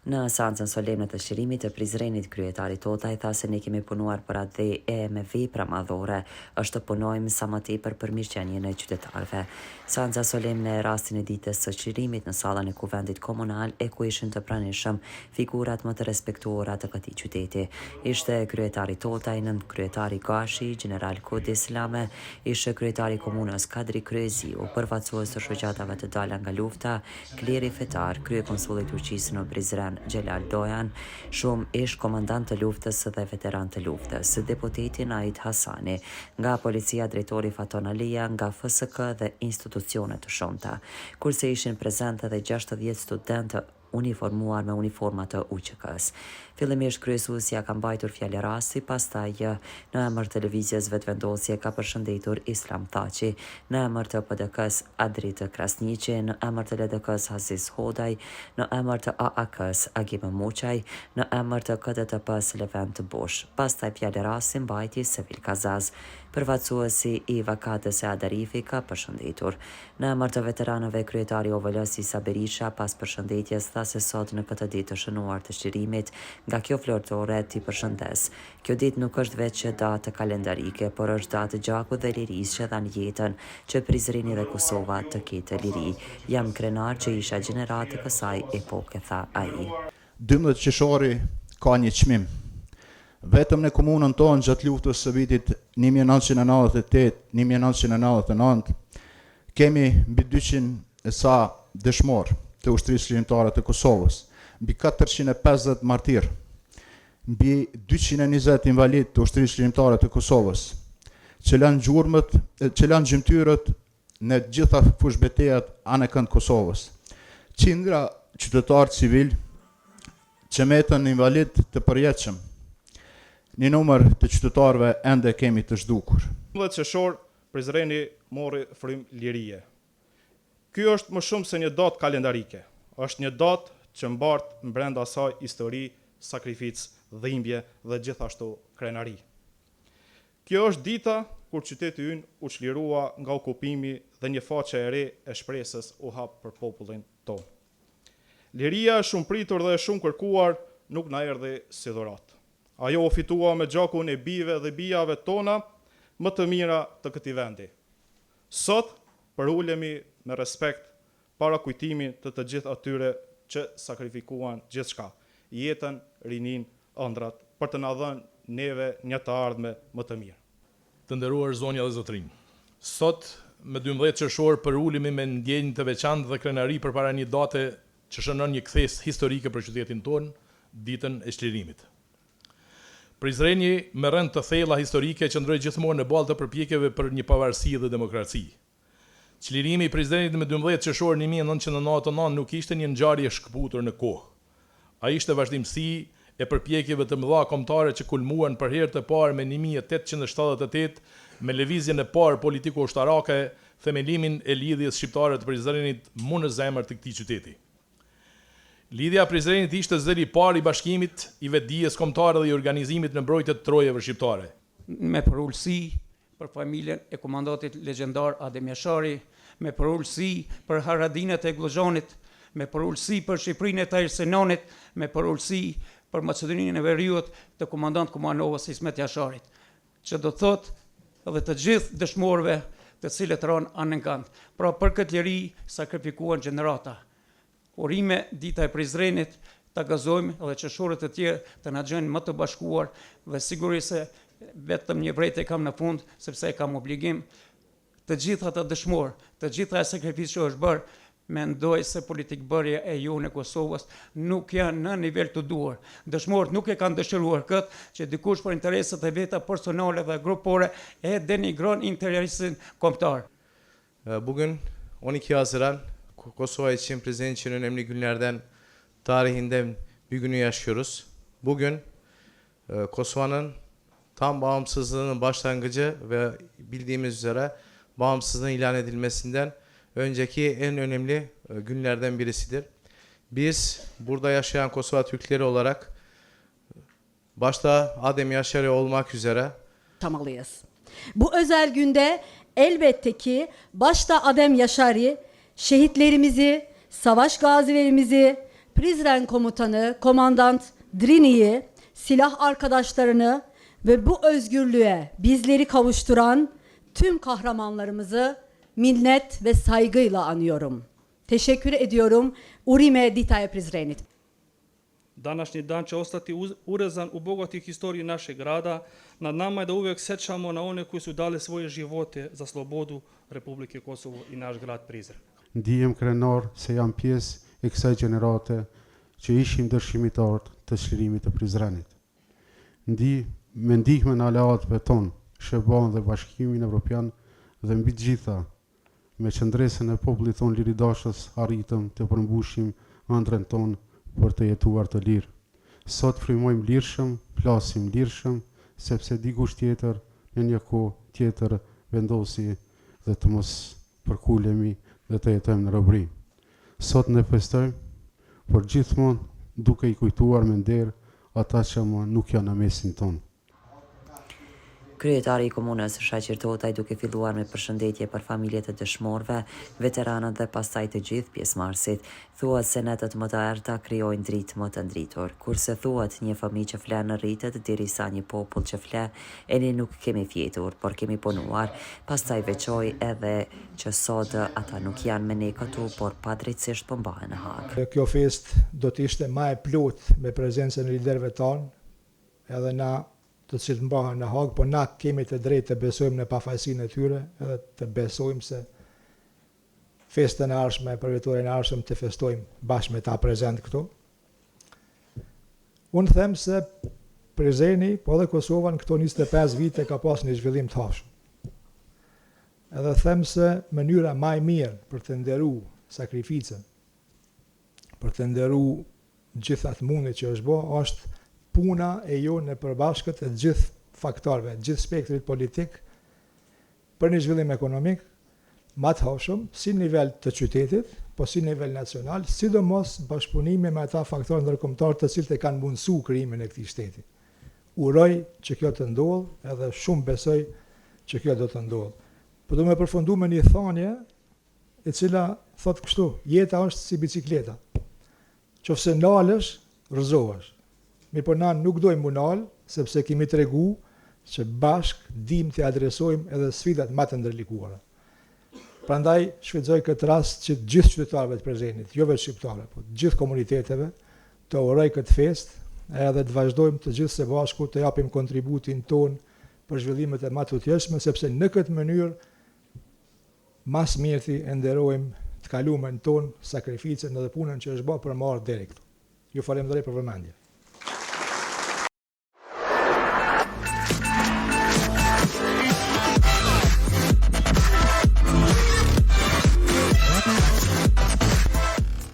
Në seancën solemne të shërimit të Prizrenit, kryetari Totaj tha se ne kemi punuar për atë dhe me vepra madhore është të punojmë sa më tepër për mirëqenien e qytetarëve. Seanca solemne e rastin e ditës së shërimit në sallën e Kuvendit Komunal e ku ishin të pranishëm figurat më të respektuara të këtij qyteti. Ishte kryetari Totaj, nën kryetari Gashi, general Kodi Slame, ishte kryetari komunës Kadri Kryeziu, përfaqësues të shoqatave të dala nga lufta, kleri fetar, kryekonsulli i Turqisë në Prizren Gjelal Dojan, shumë ish komandant të luftës dhe veteran të luftës, deputeti Nait Hasani, nga policia drejtori Faton Alia, nga FSK dhe institucionet të shumta, kurse ishin prezente dhe 60 studentë uniformuar me uniforma të UÇK-s. Fillimisht kryesuesja ka mbajtur fjalë rasti, pastaj në emër të lëvizjes vetëvendosje ka përshëndetur Islam Thaçi, në emër të PDK-s Adrit Krasniqi, në emër të LDK-s Aziz Hodaj, në emër të AAK-s Agim Muçaj, në emër të KDTP-s Levent Bush. Pastaj fjalë rasti mbajti Sevil Kazaz. Përfaqësuesi i vakatës e Adarifi ka përshëndetur. Në emër të veteranëve, kryetari OVL-s Isa Berisha pas përshëndetjes tha se sot në këtë ditë të shënuar të shërimit, nga kjo flortore ti përshëndes. Kjo ditë nuk është veç datë kalendarike, por është datë gjakut dhe lirisë që dhan jetën që Prizreni dhe Kosova të ketë liri. Jam krenar që isha gjenerat të kësaj epoke, tha ai. 12 qershori ka një çmim. Vetëm në komunën tonë gjatë luftës së vitit 1998-1999 kemi mbi 200 e sa dëshmorë të ushtrisë shërimtare të Kosovës, mbi 450 martirë, mbi 220 invalid të ushtrisë shërimtare të Kosovës, që lanë gjymtyrët në gjitha fushbetejat anë kënd Kosovës, qindra qytetarë civil që metën invalid të përjetshëm. Një numër të qytetarëve ende kemi të zhdukur. 19 qershor Prizreni mori frymë lirie. Ky është më shumë se një datë kalendarike. Është një datë që mbart brenda saj histori, sakrificë, dhimbje dhe gjithashtu krenari. Kjo është dita kur qyteti ynë u çlirua nga okupimi dhe një faqe e re e shpresës u hap për popullin tonë. Liria e shumë pritur dhe e shumë kërkuar nuk na erdhi si dhuratë. Ajo u fitua me gjakun e bijve dhe bijave tona më të mira të këtij vendi. Sot përulemi me respekt para kujtimit të gjithë atyre që sakrifikuan gjithçka, jetën, rinin, ëndrat, për të na dhënë neve një të ardhme më të mirë. Të nderuar zonja dhe zotrinj, sot me 12 qershor përulemi me ndjenjë të veçantë dhe krenari përpara një date që shënon një kthes historike për qytetin tonë, ditën e çlirimit. Prizreni me rënd të thella historike qëndroi gjithmonë në balë të përpjekjeve për një pavarësi dhe demokraci. Çlirimi i Prizrenit me 12 qershor 1999 nuk ishte një ngjarje shkputur në kohë. Ai ishte vazhdimsi e përpjekjeve të mëdha kombëtare që kulmuan për herë të parë me 1878 me lëvizjen e parë politiko-ushtarake, themelimin e lidhjes shqiptare të Prizrenit mu në zemër të këtij qyteti. Lidhja Prizrenit ishte zëri i parë i bashkimit, i vetdijes kombëtare dhe i organizimit në mbrojtje të trojeve shqiptare. Me përullësi për familjen e komandantit legjendar Adem Jashari, me përullësi për Haradinat e Glozhanit, me përullësi për Shqipërinë e Tajrsenonit, me përullësi për Maqedoninë e Veriut të komandant Kumanovës Ismet Jasharit, që do thotë edhe të gjithë dëshmorëve të cilët ranë anën kënd. Pra për këtë liri sakrifikuan gjenerata. Urime dita e Prizrenit, ta gazojmë edhe qershorët e tjerë të na gjejnë më të bashkuar dhe sigurisht se vetëm një vërejtje kam në fund, sepse e kam obligim të gjitha të dëshmorë, të gjitha e sakrificë që është bërë, mendoj se politikbërja e jonë e Kosovës nuk janë në nivel të duhur. Dëshmorët nuk e kanë dëshiruar këtë, që dikush për interesat e veta personale dhe grupore e denigron interesin kombëtar. Bugün 12 Haziran Kosova için Prizren için önemli günlerden tarihinden bir günü yaşıyoruz. Bugün Kosova'nın tam bağımsızlığının başlangıcı ve bildiğimiz üzere bağımsızlığın ilan edilmesinden önceki en önemli günlerden birisidir. Biz burada yaşayan Kosova Türkleri olarak başta Adem Yaşarı olmak üzere Bu özel günde elbette ki başta Adem Yaşari şehitlerimizi, savaş gazilerimizi, Prizren Komutanı Komandant Drini'yi, silah arkadaşlarını ve bu özgürlüğe bizleri kavuşturan tüm kahramanlarımızı minnet ve saygıyla anıyorum. Teşekkür ediyorum. Urime Ditaje Prizrenit. Današnji dan će ostati urezan u bogatoj historiji našeg grada. Nad nama je da uvijek sećamo na one koji su dali svoje živote za slobodu Republike Kosovo i naš grad Prizren. Ndihem krenar se jam pjesë e kësaj gjenerate që ishim dëshimitarët të çlirimit të Prizrenit. Me ndihmën e aleatëve tonë, Sheban dhe Bashkimin Evropian dhe mbi të gjitha, me qëndresën e popullit tonë liridashës arritëm të përmbushim ëndrrën tonë për të jetuar të lirë. Sot frymojmë lirshëm, plasim lirshëm, sepse dikush tjetër në një kohë tjetër vendosi dhe të mos përkulemi dhe të jetojmë në robëri. Sot ne festojmë, por gjithmonë duke I kujtuar me nder ata që më nuk janë në mesin tonë. Kryetari I komunës Shaqir Totaj duke filluar me përshëndetje për familjet e dëshmorëve, veteranët dhe pastaj të gjithë pjesëmarrësit, thuat se netët më të errta krijojnë dritë më të ndritur, kurse thuat një fëmijë që fle në rritet derisa një popull që fle, e ne nuk kemi fjetur, por kemi punuar. Pastaj veçoi edhe që sot ata nuk janë me ne këtu, por padrejtisht po mbahen në Hag. Kjo fest do të ishte më e plot me prezencën e liderëve tanë, edhe na të cilët mbahen në Hag, po na kemi të drejtë të besojmë në pafajësinë e tyre, edhe të besojmë se festën e ardhshme, për vitorin e ardhshëm të festojmë bashkë me ta prezent këtu. Unë them se Prizreni, po dhe Kosova në këto 25 vite ka pas një zhvillim të hashëm. Edhe them se mënyra më e mirë për të nderu sakrificën, për të nderu gjithë atë mundi që është bë, është puna e jo në përbashkët e gjithë faktorëve, gjithë spektrit politik për një zhvillim ekonomik më të hashëm, si nivel të qytetit, po si nivel nacional, sidomos bashkëpunimi me ata faktorë ndërkombëtar të cilët e kanë mundësu krijimin e këtij shteti. Uroj që kjo të ndodhë, edhe shumë besoj që kjo do të ndodhë. Po do me përfundu me një thanje e cila thot kështu: jeta është si bicikleta. Qofse nalësh, rrëzohesh. Mirë po na nuk dojmë munal, sepse kemi tregu që bashk dim të adresojmë edhe sfidat më të ndërlikuara. Prandaj shfrytëzoj këtë rast që gjithë qytetarëve të Prizrenit, jo vetëm shqiptarëve, po gjithë komuniteteve, të uroj këtë fest, edhe të vazhdojmë të gjithë së bashku të japim kontributin ton për zhvillimet e më të utjeshme, sepse në këtë mënyrë mas mirëthi e nderojmë të kalumen ton, sakrificën edhe punën që është bërë për marrë deri këtu. Ju falenderoj për vëmendje.